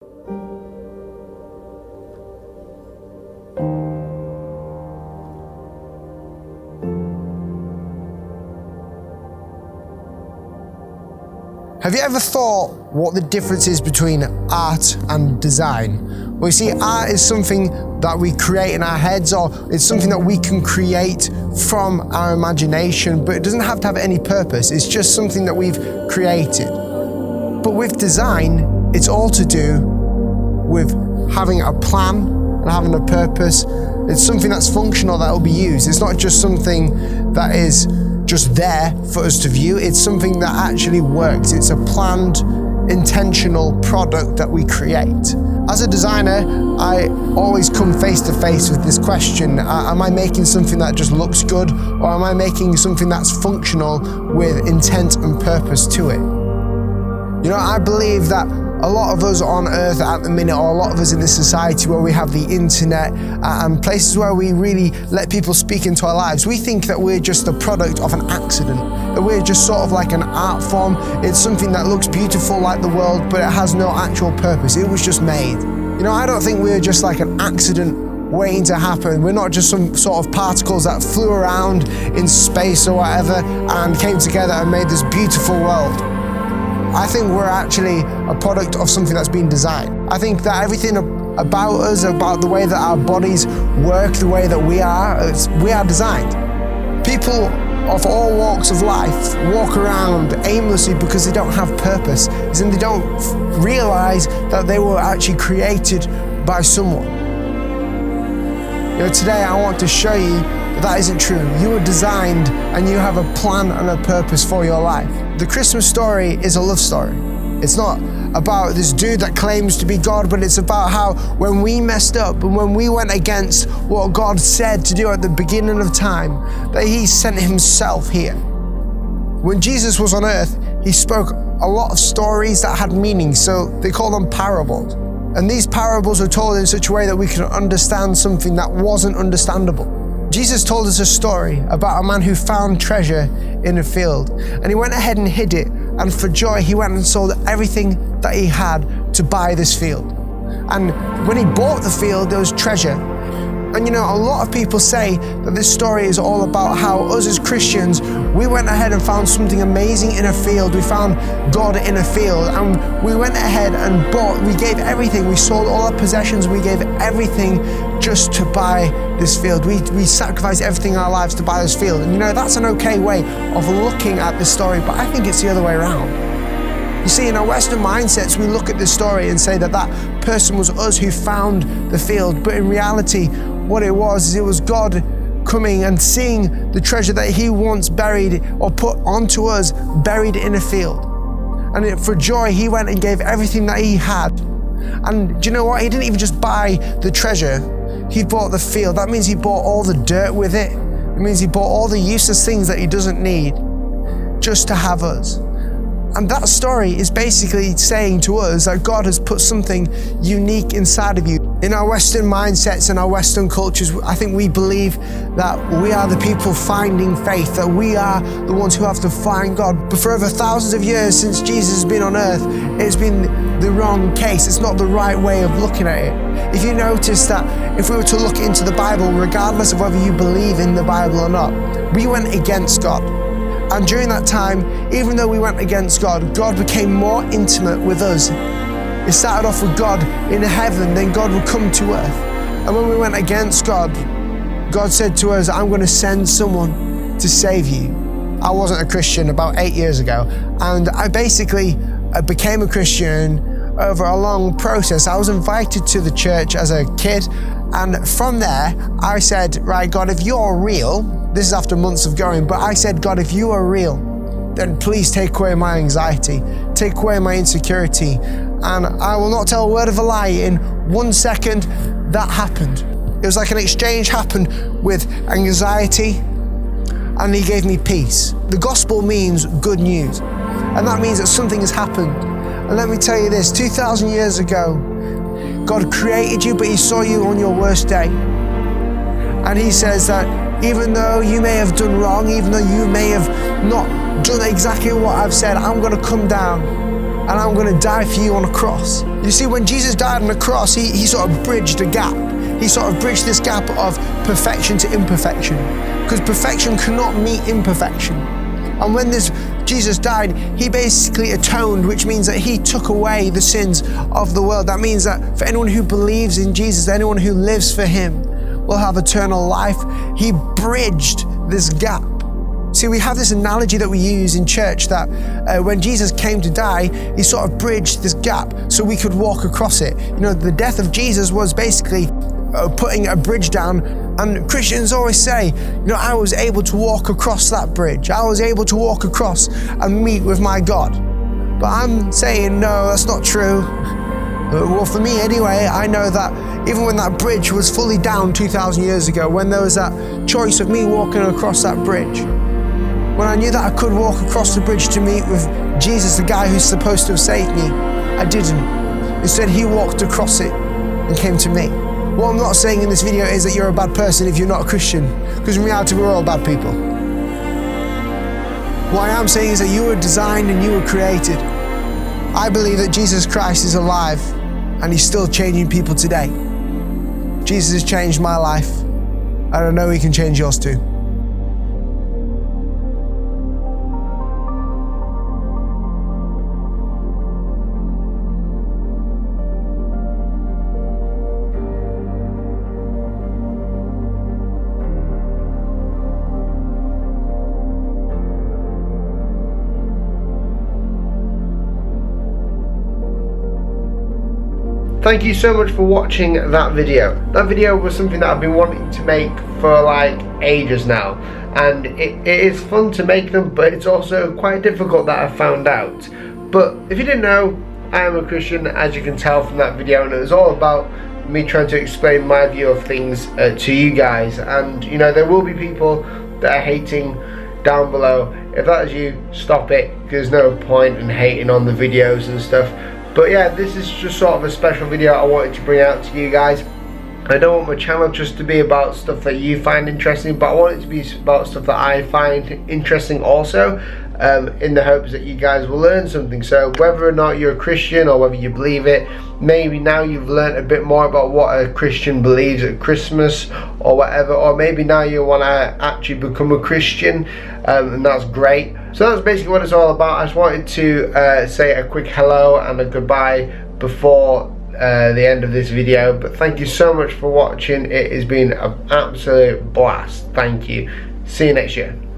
Have you ever thought what the difference is between art and design? Well, you see, art is something that we create in our heads, or it's something that we can create from our imagination, but it doesn't have to have any purpose. It's just something that we've created. But with design, it's all to do with having a plan and having a purpose. It's something that's functional that will be used. It's not just something that is just there for us to view. It's something that actually works. It's a planned, intentional product that we create. As a designer, I always come face to face with this question: am I making something that just looks good, or am I making something that's functional with intent and purpose to it? You know, I believe that a lot of us on earth at the minute, or a lot of us in this society where we have the internet and places where we really let people speak into our lives, we think that we're just the product of an accident. That we're just sort of like an art form. It's something that looks beautiful like the world, but it has no actual purpose. It was just made. You know, I don't think we're just like an accident waiting to happen. We're not just some sort of particles that flew around in space or whatever and came together and made this beautiful world. I think we're actually a product of something that's been designed. I think that everything about us, about the way that our bodies work, the way that we are designed. People of all walks of life walk around aimlessly because they don't have purpose, and they don't realize that they were actually created by someone. You know, today I want to show you that isn't true. You were designed and you have a plan and a purpose for your life. The Christmas story is a love story. It's not about this dude that claims to be God, but it's about how when we messed up and when we went against what God said to do at the beginning of time, that He sent Himself here. When Jesus was on earth, He spoke a lot of stories that had meaning, so they call them parables. And these parables are told in such a way that we can understand something that wasn't understandable. Jesus told us a story about a man who found treasure in a field, and he went ahead and hid it, and for joy he went and sold everything that he had to buy this field. And when he bought the field, there was treasure. And you know, a lot of people say that this story is all about how us as Christians, we went ahead and found something amazing in a field. We found God in a field, and we went ahead and we gave everything. We sold all our possessions. We gave everything just to buy this field. We sacrificed everything in our lives to buy this field. And you know, that's an okay way of looking at this story, but I think it's the other way around. You see, in our Western mindsets, we look at this story and say that that person was us who found the field. But in reality, what it was God coming and seeing the treasure that He once buried or put onto us, buried in a field. And for joy, He went and gave everything that He had. And do you know what? He didn't even just buy the treasure. He bought the field. That means He bought all the dirt with it. It means He bought all the useless things that He doesn't need just to have us. And that story is basically saying to us that God has put something unique inside of you. In our Western mindsets and our Western cultures, I think we believe that we are the people finding faith, that we are the ones who have to find God. But for over thousands of years since Jesus has been on earth, it's been the wrong case. It's not the right way of looking at it. If you notice that if we were to look into the Bible, regardless of whether you believe in the Bible or not, we went against God. And during that time, even though we went against God, God became more intimate with us. It started off with God in heaven, then God would come to earth. And when we went against God, God said to us, I'm going to send someone to save you. I wasn't a Christian about 8 years ago, and I basically became a Christian over a long process. I was invited to the church as a kid, and from there, I said, right, God, if you're real, this is after months of going, but I said, God, if you are real, then please take away my anxiety, take away my insecurity, and I will not tell a word of a lie. In 1 second, that happened. It was like an exchange happened with anxiety, and He gave me peace. The gospel means good news, and that means that something has happened. And let me tell you this, 2,000 years ago, God created you, but He saw you on your worst day. And He says that even though you may have done wrong, even though you may have not done exactly what I've said, I'm going to come down and I'm going to die for you on a cross. You see, when Jesus died on the cross, he sort of bridged a gap. He sort of bridged this gap of perfection to imperfection, because perfection cannot meet imperfection. And when Jesus died, he basically atoned, which means that he took away the sins of the world. That means that for anyone who believes in Jesus, anyone who lives for him will have eternal life. He bridged this gap. See, we have this analogy that we use in church that when Jesus came to die, he sort of bridged this gap so we could walk across it. You know, the death of Jesus was basically putting a bridge down, and Christians always say, you know, I was able to walk across that bridge. I was able to walk across and meet with my God. But I'm saying, no, that's not true. Well, for me anyway, I know that even when that bridge was fully down 2,000 years ago, when there was that choice of me walking across that bridge, when I knew that I could walk across the bridge to meet with Jesus, the guy who's supposed to have saved me, I didn't. Instead, he walked across it and came to me. What I'm not saying in this video is that you're a bad person if you're not a Christian, because in reality, we're all bad people. What I am saying is that you were designed and you were created. I believe that Jesus Christ is alive and he's still changing people today. Jesus has changed my life, and I know he can change yours too. Thank you so much for watching that video. That video was something that I've been wanting to make for like ages now, and it is fun to make them, but it's also quite difficult, that I found out. But if you didn't know, I am a Christian, as you can tell from that video, and it was all about me trying to explain my view of things to you guys. And you know, there will be people that are hating down below. If that is you, stop it, because there's no point in hating on the videos and stuff. But yeah, this is just sort of a special video I wanted to bring out to you guys. I don't want my channel just to be about stuff that you find interesting, but I want it to be about stuff that I find interesting also, in the hopes that you guys will learn something. So whether or not you're a Christian or whether you believe it, maybe now you've learned a bit more about what a Christian believes at Christmas or whatever, or maybe now you want to actually become a Christian, and that's great. So that's basically what it's all about. I just wanted to say a quick hello and a goodbye before the end of this video. But thank you so much for watching. It has been an absolute blast. Thank you. See you next year.